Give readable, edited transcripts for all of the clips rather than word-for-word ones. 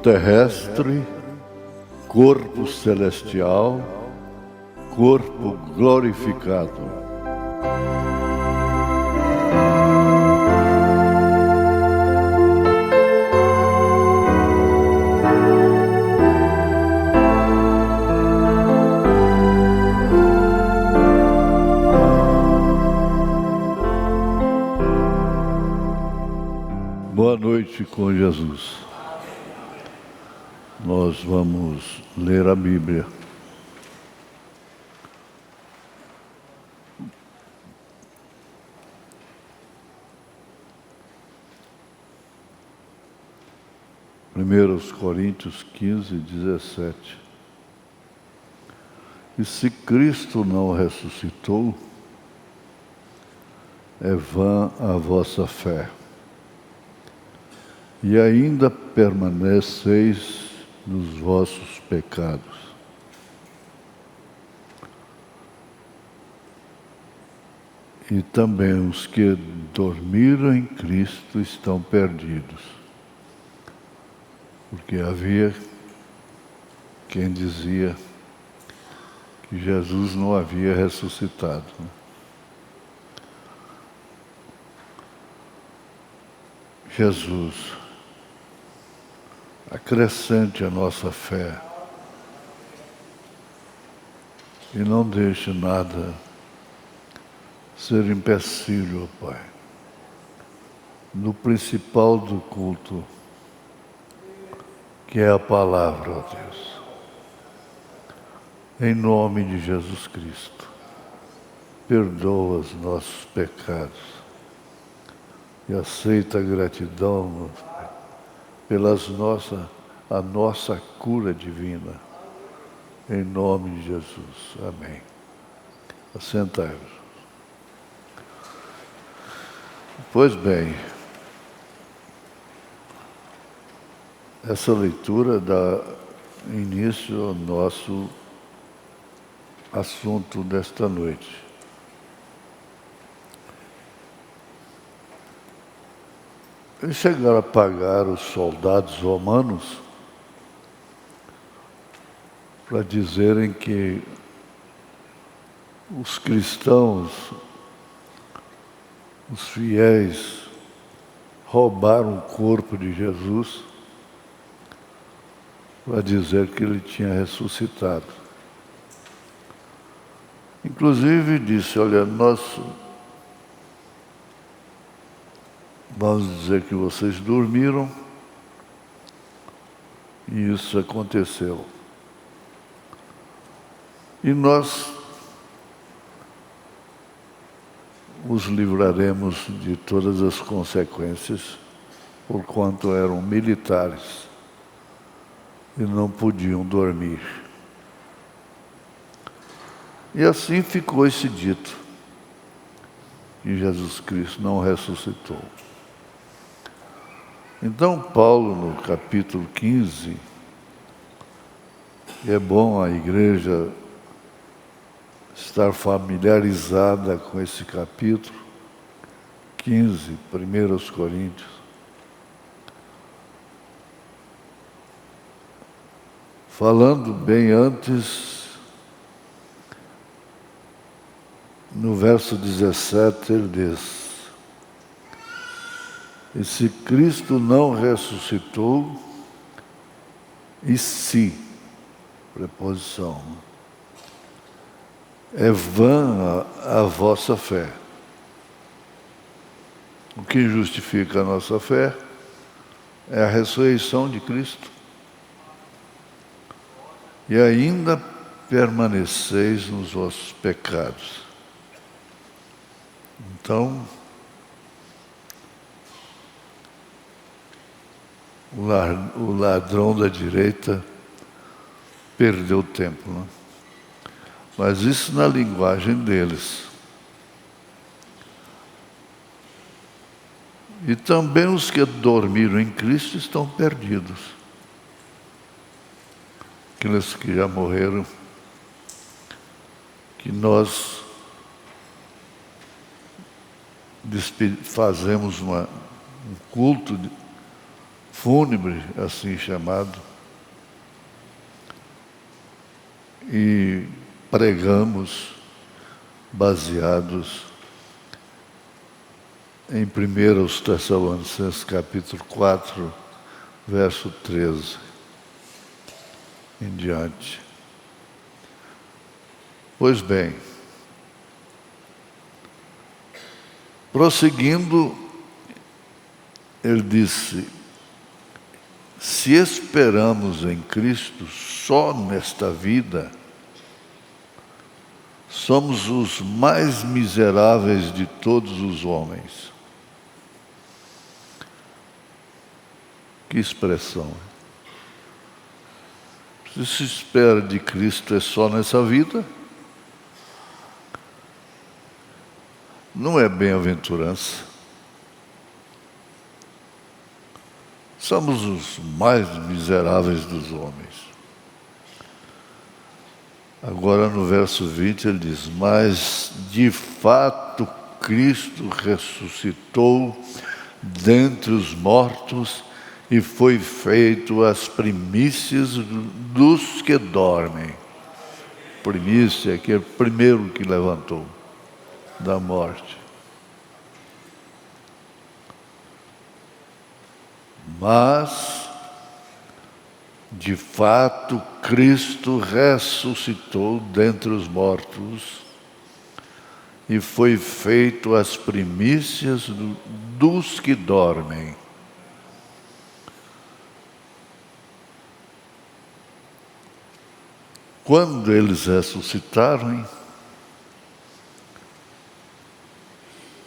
terrestre, corpo celestial, corpo glorificado. Boa noite com Jesus. Nós vamos ler a Bíblia. Primeiros Coríntios 15, 17. E se Cristo não ressuscitou, é vã a vossa fé. E ainda permaneceis nos vossos pecados. E também os que dormiram em Cristo estão perdidos. Porque havia quem dizia que Jesus não havia ressuscitado. Jesus, acrescente a nossa fé e não deixe nada ser empecilho, Pai, no principal do culto, que é a palavra, ó Deus. Em nome de Jesus Cristo, perdoa os nossos pecados e aceita a gratidão a nossa cura divina, em nome de Jesus. Amém. Assentai-vos. Pois bem, essa leitura dá início ao nosso assunto desta noite. Eles chegaram a pagar os soldados romanos para dizerem que os cristãos, os fiéis, roubaram o corpo de Jesus para dizer que ele tinha ressuscitado. Inclusive disse, olha, nós vamos dizer que vocês dormiram e isso aconteceu. E nós os livraremos de todas as consequências, porquanto eram militares e não podiam dormir. E assim ficou esse dito, que Jesus Cristo não ressuscitou. Então, Paulo, no capítulo 15, é bom a igreja estar familiarizada com esse capítulo, 15, 1 Coríntios. Falando bem antes, no verso 17, ele diz: e se Cristo não ressuscitou, e se, preposição, é vã a vossa fé. O que justifica a nossa fé é a ressurreição de Cristo. E ainda permaneceis nos vossos pecados. Então, o ladrão da direita perdeu tempo, né? Mas isso na linguagem deles. E também os que dormiram em Cristo estão perdidos. Aqueles que já morreram, que nós fazemos um culto fúnebre, assim chamado, e pregamos baseados em 1 Tessalonicenses capítulo 4, verso 13 em diante. Pois bem, prosseguindo, ele disse: se esperamos em Cristo só nesta vida, somos os mais miseráveis de todos os homens. Que expressão! Se se espera de Cristo é só nessa vida, não é bem-aventurança. Somos os mais miseráveis dos homens. Agora no verso 20 ele diz: mas de fato Cristo ressuscitou dentre os mortos e foi feito as primícias dos que dormem. Primícia é aquele primeiro que levantou da morte. Mas, de fato, Cristo ressuscitou dentre os mortos e foi feito as primícias dos que dormem. Quando eles ressuscitaram,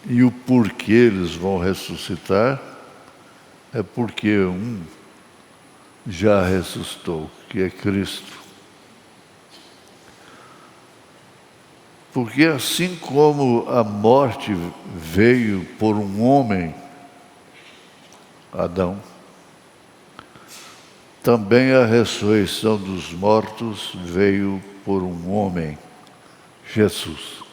e o porquê eles vão ressuscitar, é porque um já ressuscitou, que é Cristo. Porque assim como a morte veio por um homem, Adão, também a ressurreição dos mortos veio por um homem, Jesus.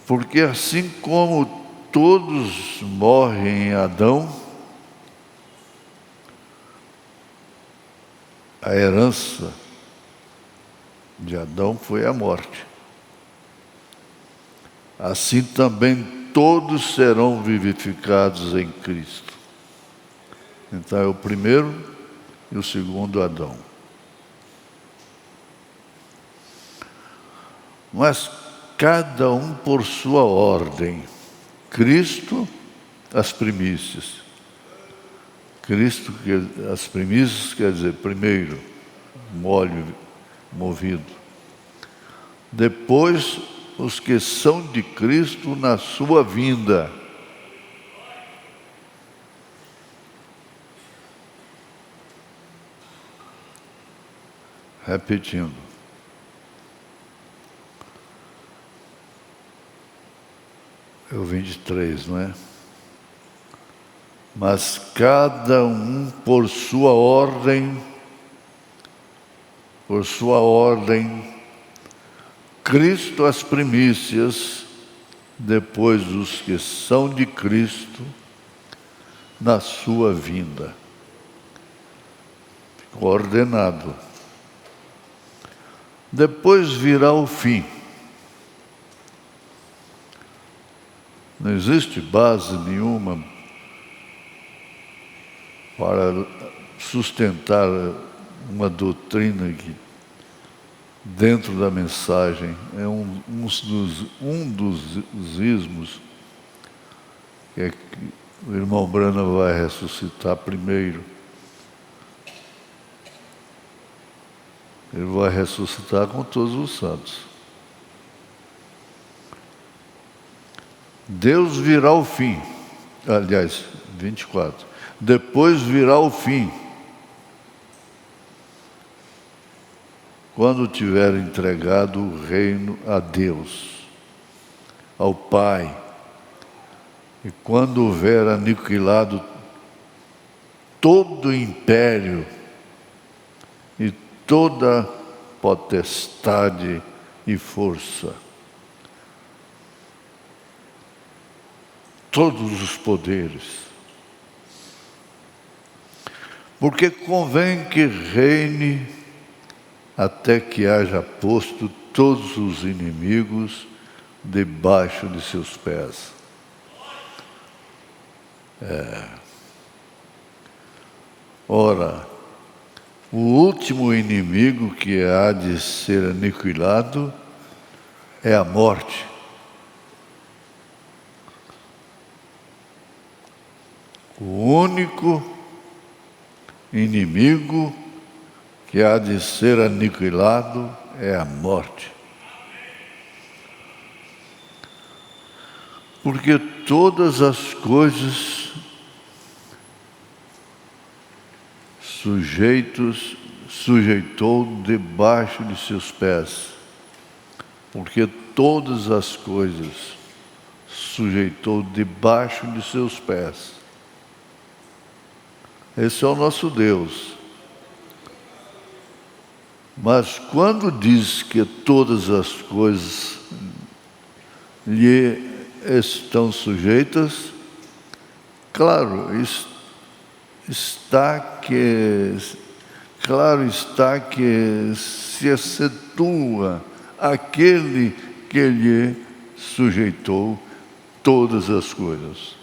Porque assim como todos morrem em Adão, a herança de Adão foi a morte. Assim também todos serão vivificados em Cristo. Então é o primeiro e o segundo Adão. Mas cada um por sua ordem. Cristo, as primícias. Cristo, as primícias quer dizer, primeiro, óleo movido. Depois, os que são de Cristo na sua vinda. Repetindo. É o 23, não é? Mas cada um por sua ordem, Cristo as primícias, depois os que são de Cristo na sua vinda. Ficou ordenado. Depois virá o fim. Não existe base nenhuma para sustentar uma doutrina que, dentro da mensagem, é um dos ismos, que é que o irmão Branham vai ressuscitar primeiro. Ele vai ressuscitar com todos os santos. Deus virá o fim. Aliás, 24. Depois virá o fim. Quando tiver entregado o reino a Deus, ao Pai, e quando houver aniquilado todo o império e toda potestade e força. Todos os poderes. Porque convém que reine até que haja posto todos os inimigos debaixo de seus pés. Ora, o último inimigo que há de ser aniquilado é a morte. O único inimigo que há de ser aniquilado é a morte. Porque todas as coisas sujeitou debaixo de seus pés. Porque todas as coisas sujeitou debaixo de seus pés. Esse é o nosso Deus. Mas quando diz que todas as coisas lhe estão sujeitas, claro está que se excetua aquele que lhe sujeitou todas as coisas.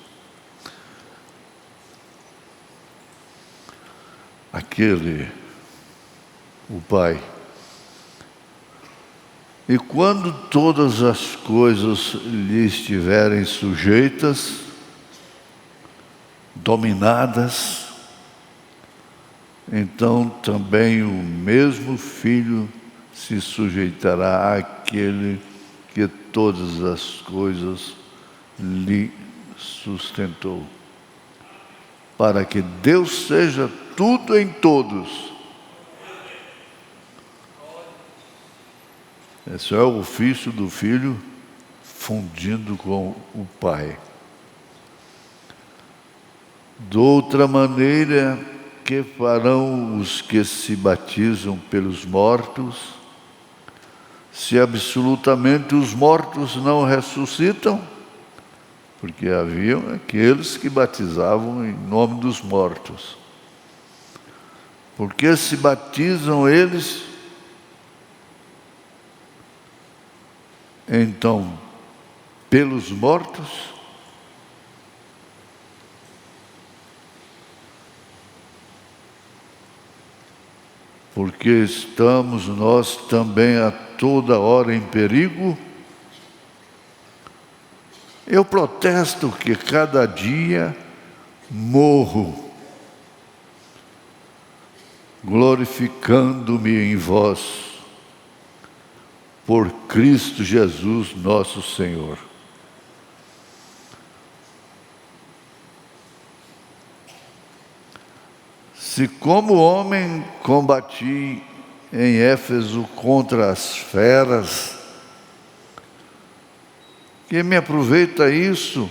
O Pai. E quando todas as coisas lhe estiverem sujeitas, dominadas, então também o mesmo Filho se sujeitará àquele que todas as coisas lhe sustentou, para que Deus seja tudo em todos. Esse é o ofício do Filho fundindo com o Pai. De outra maneira, que farão os que se batizam pelos mortos, se absolutamente os mortos não ressuscitam? Porque haviam aqueles que batizavam em nome dos mortos. Porque se batizam eles, então, pelos mortos? Porque estamos nós também a toda hora em perigo? Eu protesto que cada dia morro, glorificando-me em vós, por Cristo Jesus nosso Senhor. Se como homem combati em Éfeso contra as feras, que me aproveita isso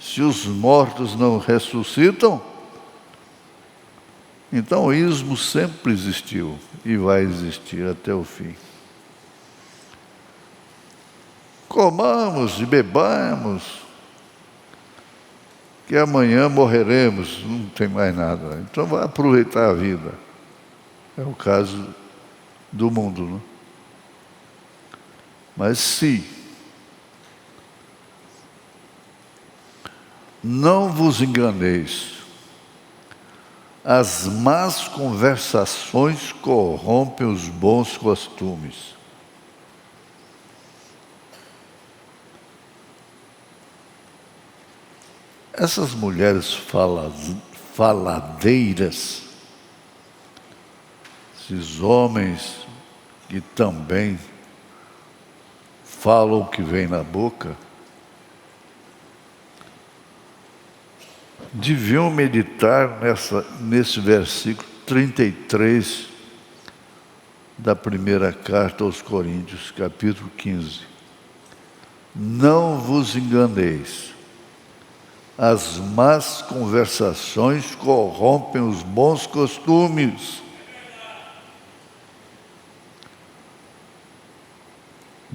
se os mortos não ressuscitam? Então o ismo sempre existiu e vai existir até o fim. Comamos e bebamos, que amanhã morreremos, não tem mais nada. Então vai aproveitar a vida. É o caso do mundo, não? Mas se não vos enganeis, as más conversações corrompem os bons costumes. Essas mulheres faladeiras, esses homens que também falam o que vem na boca, deviam meditar nesse versículo 33 da primeira carta aos Coríntios, capítulo 15. Não vos enganeis, as más conversações corrompem os bons costumes.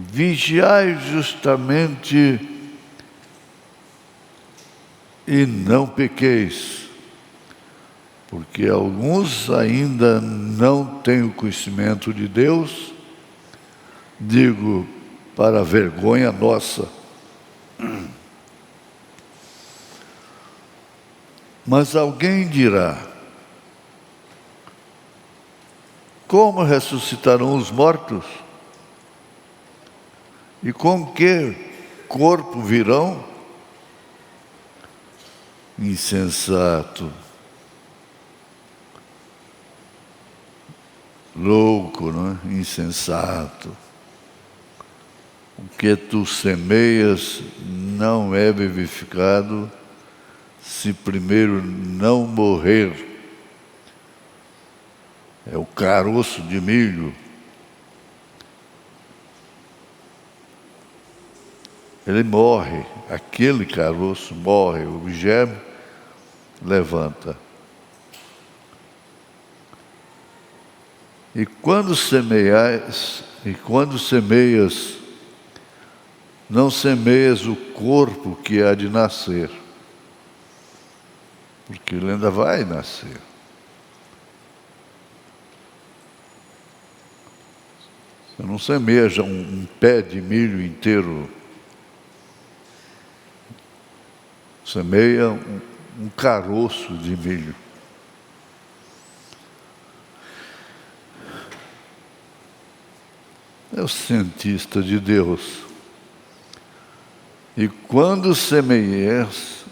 vigiai justamente e não pequeis, porque alguns ainda não têm o conhecimento de Deus, digo, para vergonha nossa. Mas alguém dirá: como ressuscitarão os mortos? E com que corpo virão? Insensato, louco, não é? Insensato. O que tu semeias não é vivificado se primeiro não morrer. É o caroço de milho. Ele morre, aquele caroço morre, o germe levanta. E quando semeias, não semeias o corpo que há de nascer, porque ele ainda vai nascer. Você não semeia já um pé de milho inteiro. Semeia um caroço de milho. É o cientista de Deus. E quando semeias,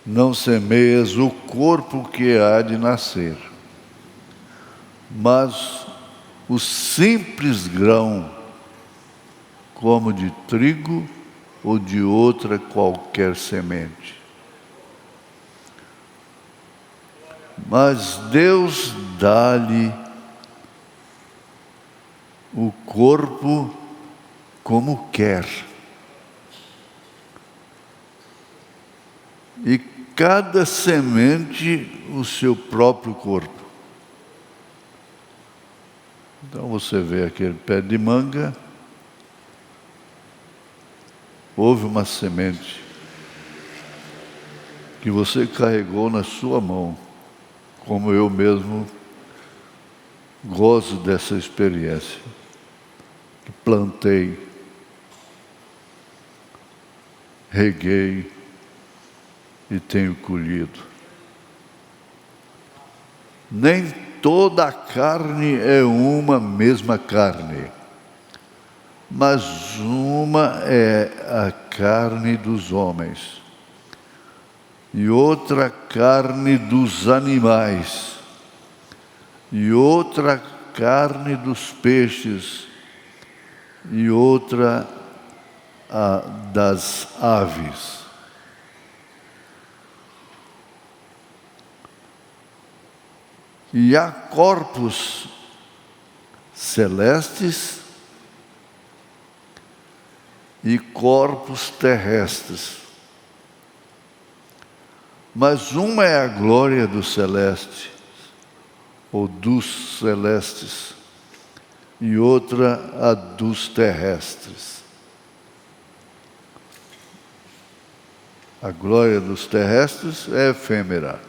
não semeias o corpo que há de nascer, mas o simples grão, como de trigo ou de outra qualquer semente. Mas Deus dá-lhe o corpo como quer. E cada semente o seu próprio corpo. Então você vê aquele pé de manga, houve uma semente que você carregou na sua mão, como eu mesmo gozo dessa experiência. Plantei, reguei e tenho colhido. Nem toda a carne é uma mesma carne, mas uma é a carne dos homens, e outra carne dos animais, e outra carne dos peixes, e outra a das aves. E há corpos celestes e corpos terrestres. Mas uma é a glória do celeste, ou dos celestes, e outra a dos terrestres. A glória dos terrestres é efêmera,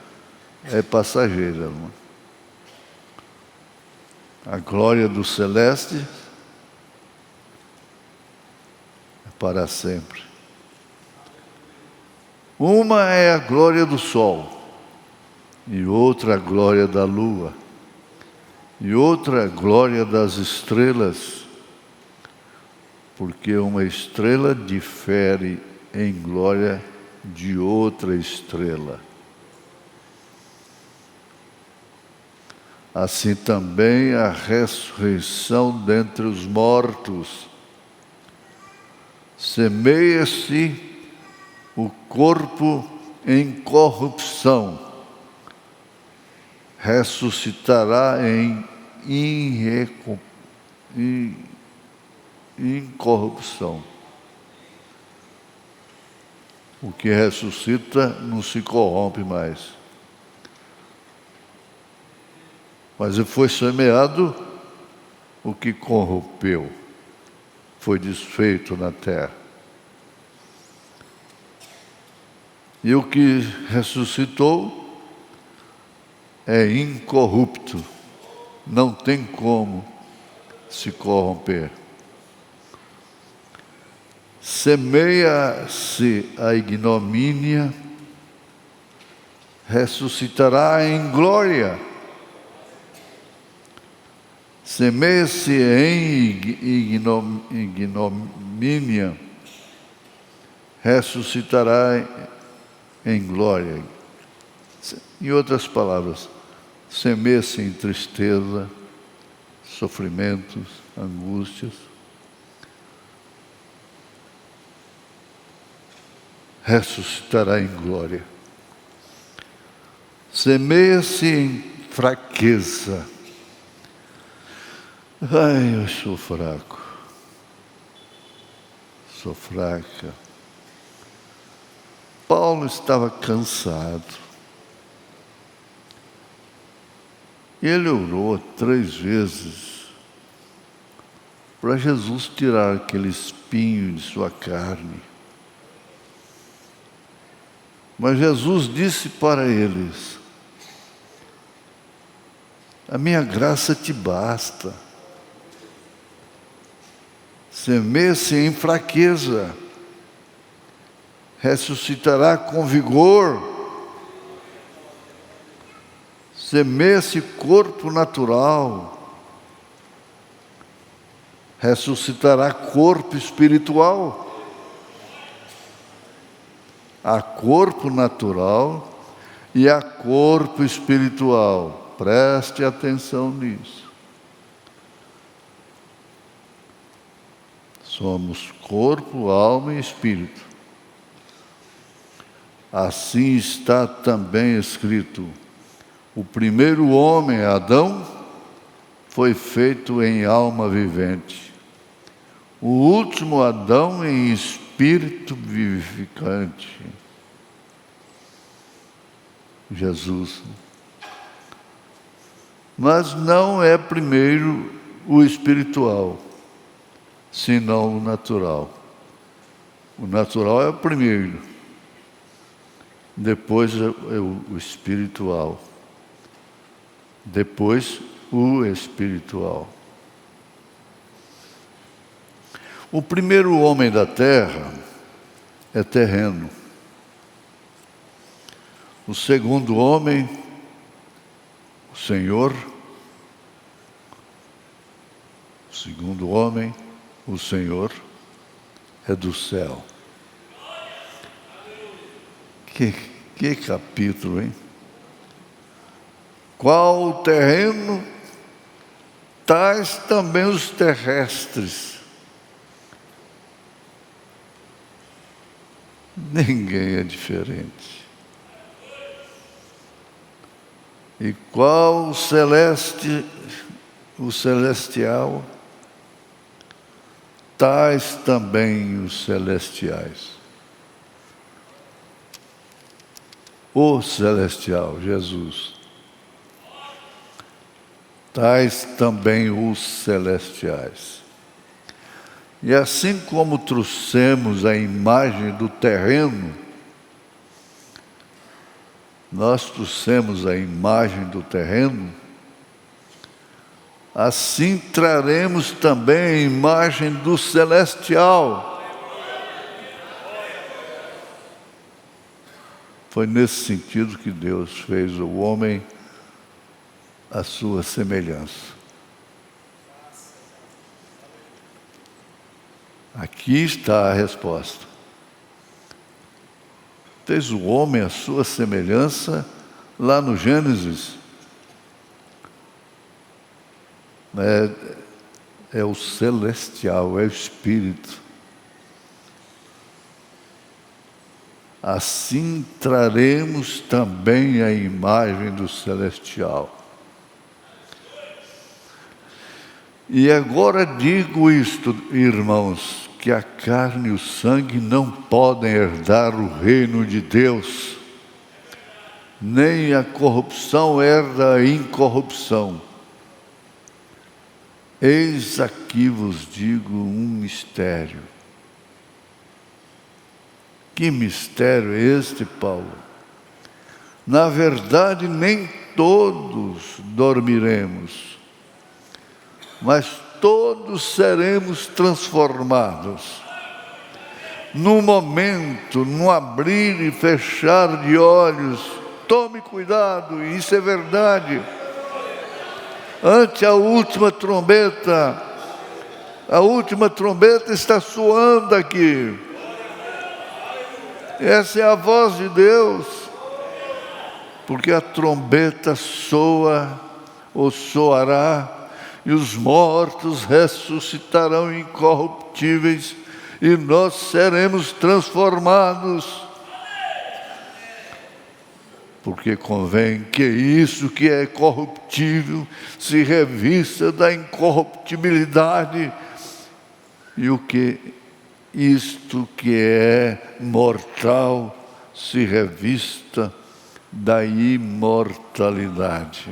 é passageira. Não? A glória do celeste é para sempre. Uma é a glória do sol, e outra a glória da lua, e outra a glória das estrelas, porque uma estrela difere em glória de outra estrela. Assim também a ressurreição dentre os mortos. Semeia-se o corpo em corrupção, ressuscitará em incorrupção. O que ressuscita não se corrompe mais. Mas foi semeado o que corrompeu, foi desfeito na terra. E o que ressuscitou é incorrupto, não tem como se corromper. Semeia-se a ignomínia, ressuscitará em glória. Semeia-se em ignomínia, ressuscitará em glória. Em outras palavras, semeia-se em tristeza, sofrimentos, angústias. Ressuscitará em glória. Semeia-se em fraqueza. Ai, eu sou fraco. Sou fraca. Paulo estava cansado. Ele orou 3 vezes para Jesus tirar aquele espinho de sua carne. Mas Jesus disse para eles: a minha graça te basta. Semeia-se em fraqueza, ressuscitará com vigor. Semeia-se corpo natural, ressuscitará corpo espiritual. Há corpo natural e há corpo espiritual. Preste atenção nisso. Somos corpo, alma e espírito. Assim está também escrito: o primeiro homem, Adão, foi feito em alma vivente. O último Adão em espírito vivificante. Jesus. Mas não é primeiro o espiritual, senão o natural. O natural é o primeiro, depois é o espiritual, depois o espiritual. O primeiro homem da terra é terreno. O segundo homem, o Senhor. O segundo homem, o Senhor, é do céu. Que capítulo, hein? Qual o terreno, tais também os terrestres. Ninguém é diferente. E qual o celestial, tais também os celestiais. O celestial, Jesus. Tais também os celestiais. E assim como trouxemos a imagem do terreno, nós trouxemos a imagem do terreno, assim traremos também a imagem do celestial. Foi nesse sentido que Deus fez o homem à sua semelhança. Aqui está a resposta. Fez o homem à sua semelhança, lá no Gênesis. É o celestial, é o Espírito. Assim traremos também a imagem do celestial. E agora digo isto, irmãos, que a carne e o sangue não podem herdar o reino de Deus, nem a corrupção herda a incorrupção. Eis aqui vos digo um mistério. Que mistério é este, Paulo? Na verdade, nem todos dormiremos, mas todos seremos transformados. No momento, no abrir e fechar de olhos, tome cuidado, isso é verdade. Ante a última trombeta está soando aqui. Essa é a voz de Deus, porque a trombeta soa ou soará, e os mortos ressuscitarão incorruptíveis, e nós seremos transformados. Porque convém que isso que é corruptível se revista da incorruptibilidade, e isto que é mortal se revista da imortalidade.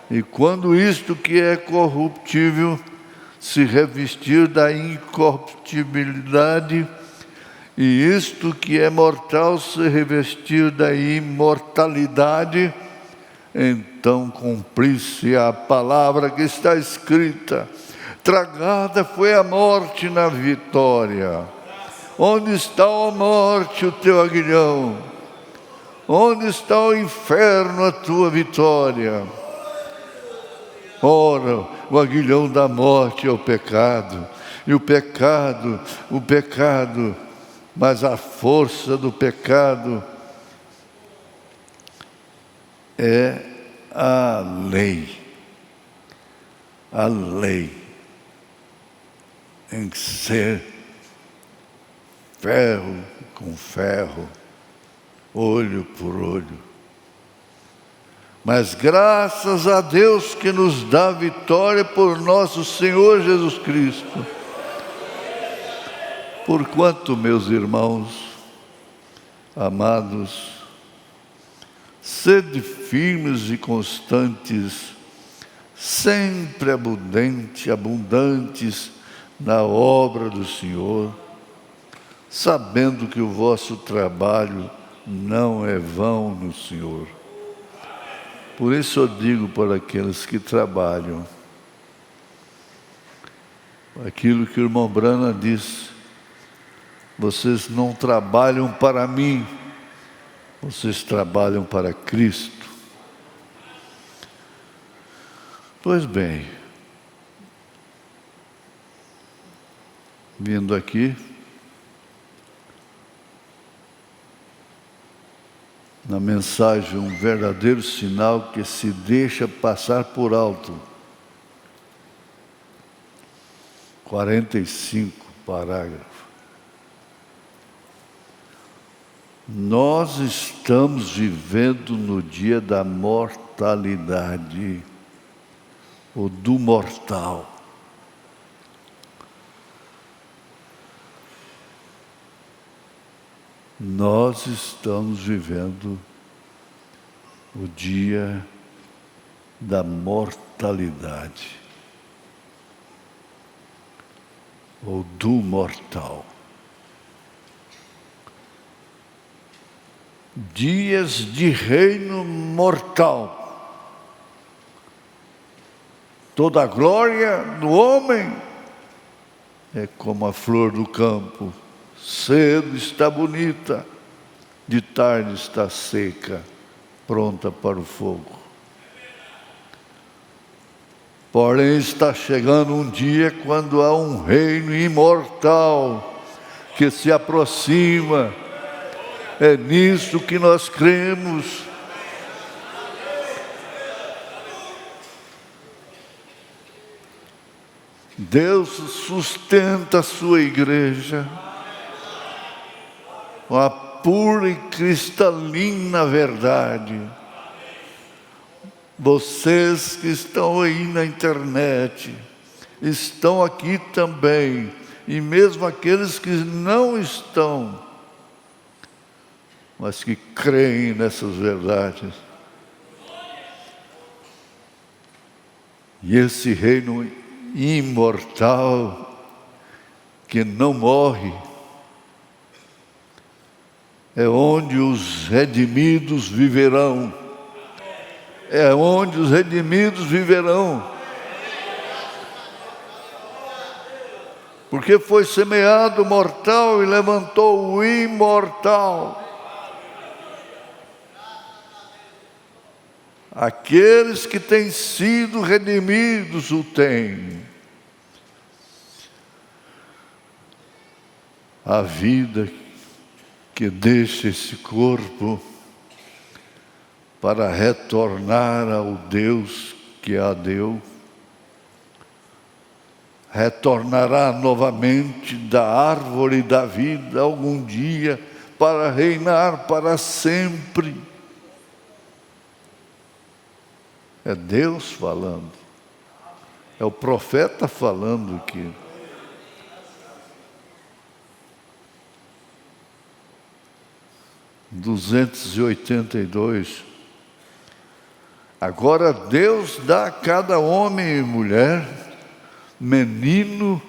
E quando isto que é corruptível se revestir da incorruptibilidade, e isto que é mortal se revestir da imortalidade, então cumprir-se a palavra que está escrita: tragada foi a morte na vitória. Onde está, ó morte, o teu aguilhão? Onde está o inferno, a tua vitória? Ora, o aguilhão da morte é o pecado, e o pecado, mas a força do pecado é a lei. A lei em ser ferro com ferro, olho por olho. Mas graças a Deus que nos dá vitória por nosso Senhor Jesus Cristo. Porquanto, meus irmãos amados, sede firmes e constantes, sempre abundantes na obra do Senhor, sabendo que o vosso trabalho não é vão no Senhor. Por isso eu digo para aqueles que trabalham, aquilo que o irmão Brana disse: vocês não trabalham para mim, vocês trabalham para Cristo. Pois bem, vindo aqui, na mensagem, um verdadeiro sinal que se deixa passar por alto. 45 parágrafos. Nós estamos vivendo no dia da mortalidade, ou do mortal. Nós estamos vivendo o dia da mortalidade, ou do mortal. Dias de reino mortal. Toda a glória do homem é como a flor do campo. Cedo está bonita, de tarde está seca, pronta para o fogo. Porém, está chegando um dia quando há um reino imortal que se aproxima. É nisso que nós cremos. Deus sustenta a sua igreja com a pura e cristalina verdade. Vocês que estão aí na internet, estão aqui também, e mesmo aqueles que não estão, mas que creem nessas verdades. E esse reino imortal, que não morre, é onde os redimidos viverão. É onde os redimidos viverão. Porque foi semeado o mortal e levantou o imortal. Aqueles que têm sido redimidos o têm. A vida que deixa esse corpo para retornar ao Deus que a deu, retornará novamente da árvore da vida algum dia para reinar para sempre. É Deus falando, é o profeta falando aqui. (282) Agora Deus dá a cada homem e mulher, menino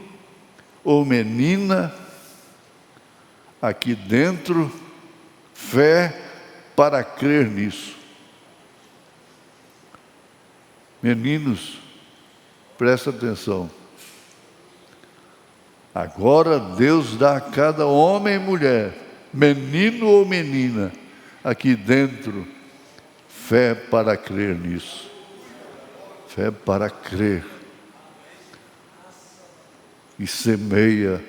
ou menina, aqui dentro, fé para crer nisso. Meninos, presta atenção. Agora Deus dá a cada homem e mulher, menino ou menina, aqui dentro, fé para crer nisso. Fé para crer. E semeia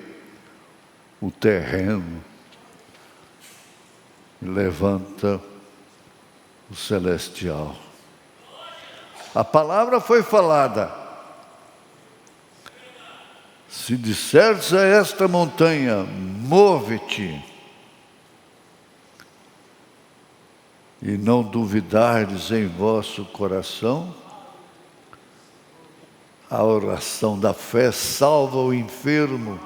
o terreno, e levanta o celestial. A palavra foi falada. Se disseres a esta montanha, move-te, e não duvidardes em vosso coração, a oração da fé salva o enfermo,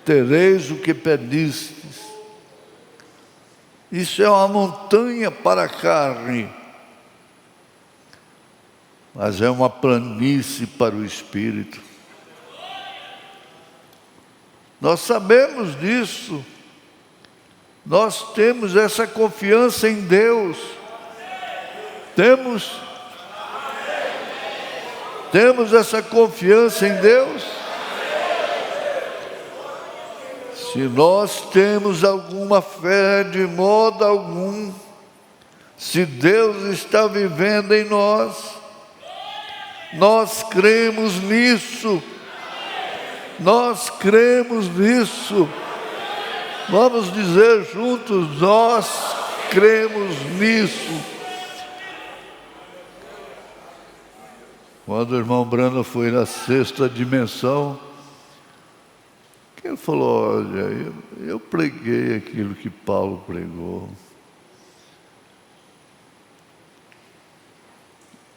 tereis o que pedistes. Isso é uma montanha para a carne, mas é uma planície para o espírito. Nós sabemos disso. Nós temos essa confiança em Deus. Temos essa confiança em Deus. Se nós temos alguma fé, de modo algum, se Deus está vivendo em nós, nós cremos nisso. Nós cremos nisso. Vamos dizer juntos, nós cremos nisso. Quando o irmão Brando foi na sexta dimensão, ele falou, olha, eu preguei aquilo que Paulo pregou.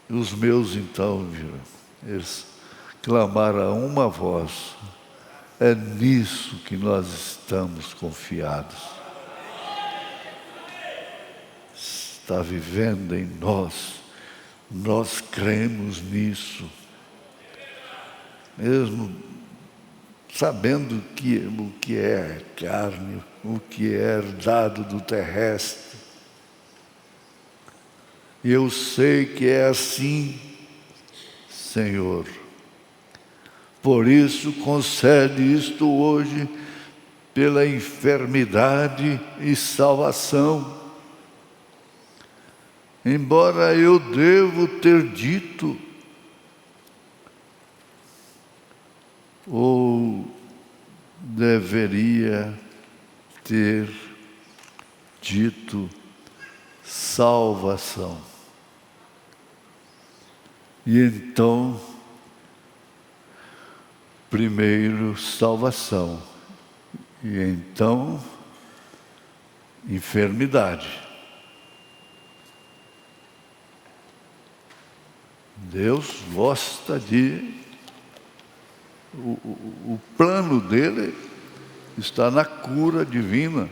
Os meus então viram, eles clamaram a uma voz. É nisso que nós estamos confiados. Está vivendo em nós. Nós cremos nisso. Mesmo sabendo o que é carne, o que é herdado do terrestre. E eu sei que é assim, Senhor. Por isso, concede isto hoje, pela enfermidade e salvação. Embora eu devo ter dito, ou deveria ter dito, salvação. E então, primeiro salvação, e então enfermidade. Deus gosta de... O plano dele está na cura divina.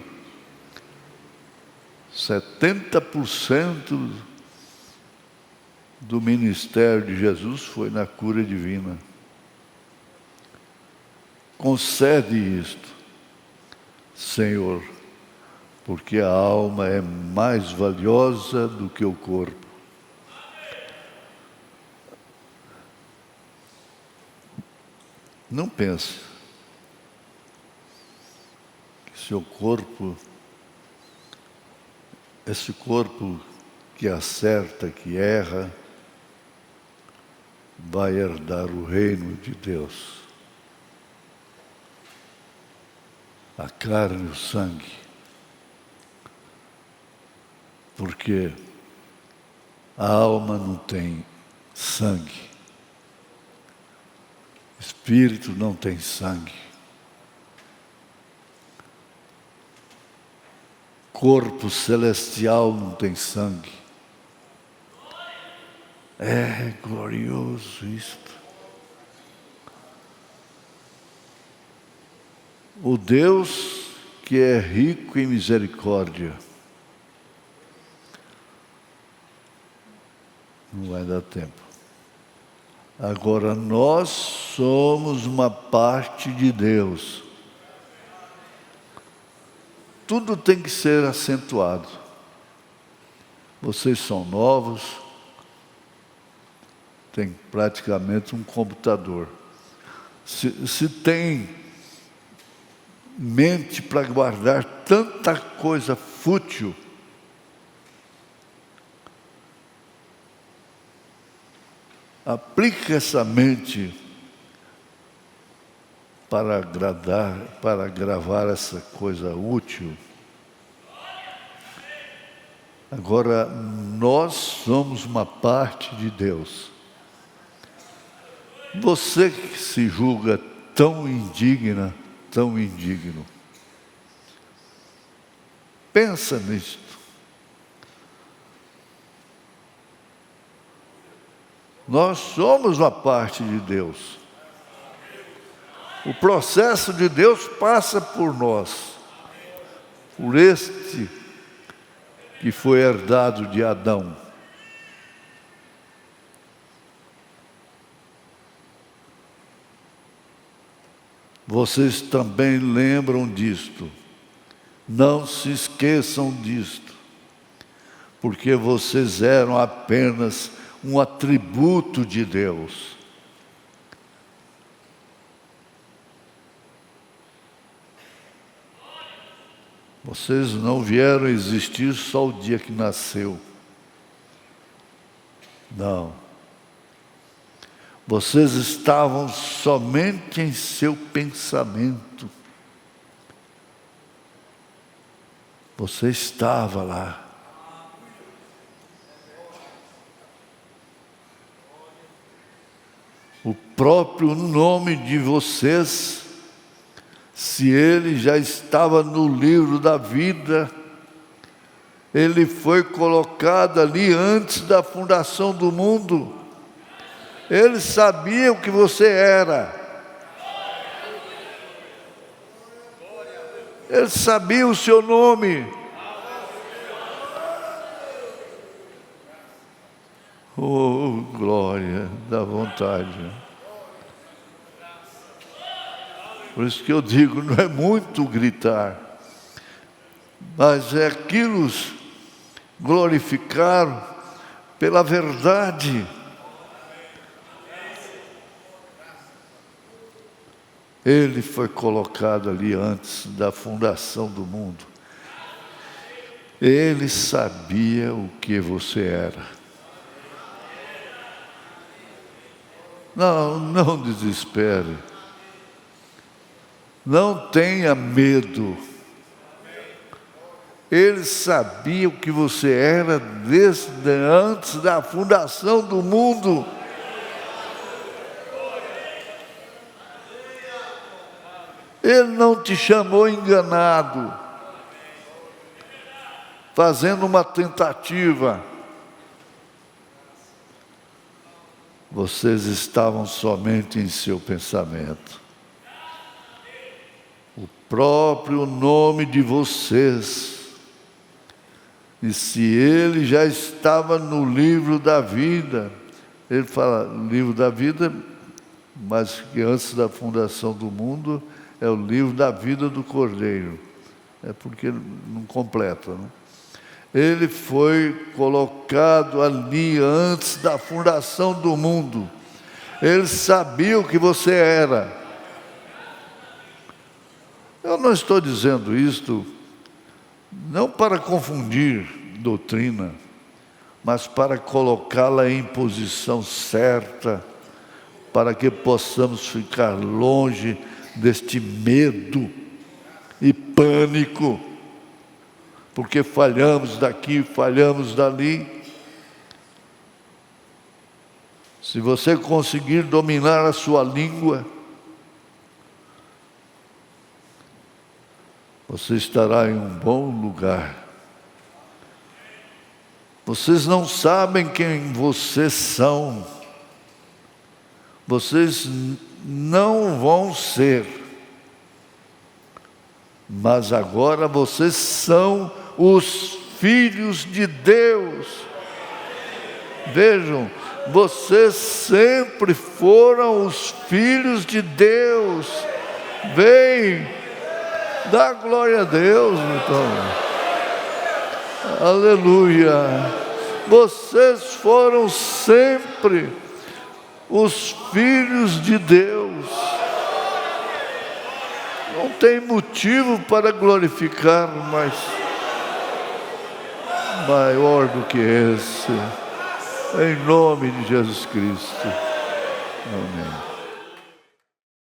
70% do ministério de Jesus foi na cura divina. Concede isto, Senhor, porque a alma é mais valiosa do que o corpo. Não pense que seu corpo, esse corpo que acerta, que erra, vai herdar o reino de Deus. A carne e o sangue. Porque a alma não tem sangue. Espírito não tem sangue. Corpo celestial não tem sangue. É glorioso isto. O Deus que é rico em misericórdia. Não vai dar tempo. Agora nós somos uma parte de Deus. Tudo tem que ser acentuado. Vocês são novos, tem praticamente um computador. Se tem mente para guardar tanta coisa fútil, aplique essa mente para agradar, para gravar essa coisa útil. Agora, nós somos uma parte de Deus. Você que se julga tão indigna, tão indigno, pensa nisto. Nós somos uma parte de Deus. O processo de Deus passa por nós, por este que foi herdado de Adão. Vocês também lembram disto. Não se esqueçam disto, porque vocês eram apenas um atributo de Deus. Vocês não vieram a existir só o dia que nasceu. Não. Vocês estavam somente em seu pensamento. Você estava lá. O próprio nome de vocês, se ele já estava no livro da vida, ele foi colocado ali antes da fundação do mundo. Ele sabia o que você era. Ele sabia o seu nome. Oh, glória, dá vontade. Por isso que eu digo, não é muito gritar, mas é aquilo glorificar pela verdade. Ele foi colocado ali antes da fundação do mundo. Ele sabia o que você era. Não desespere. Não tenha medo. Ele sabia o que você era desde antes da fundação do mundo. Ele não te chamou enganado, fazendo uma tentativa. Vocês estavam somente em seu pensamento. O próprio nome de vocês E se ele já estava no livro da vida, ele fala, livro da vida, mas que antes da fundação do mundo é o livro da vida do Cordeiro. É porque não completa, né? Ele foi colocado ali antes da fundação do mundo. Ele sabia o que você era. Eu não estou dizendo isto não para confundir doutrina, mas para colocá-la em posição certa, para que possamos ficar longe deste medo e pânico, porque falhamos daqui, falhamos dali. Se você conseguir dominar a sua língua, você estará em um bom lugar. Vocês não sabem quem vocês são. Vocês não vão ser. Mas agora vocês são os filhos de Deus. Vejam, vocês sempre foram os filhos de Deus. Vem, dá glória a Deus, então. Aleluia. Vocês foram sempre os filhos de Deus. Não tem motivo para glorificar mais maior do que esse. Em nome de Jesus Cristo. Amém.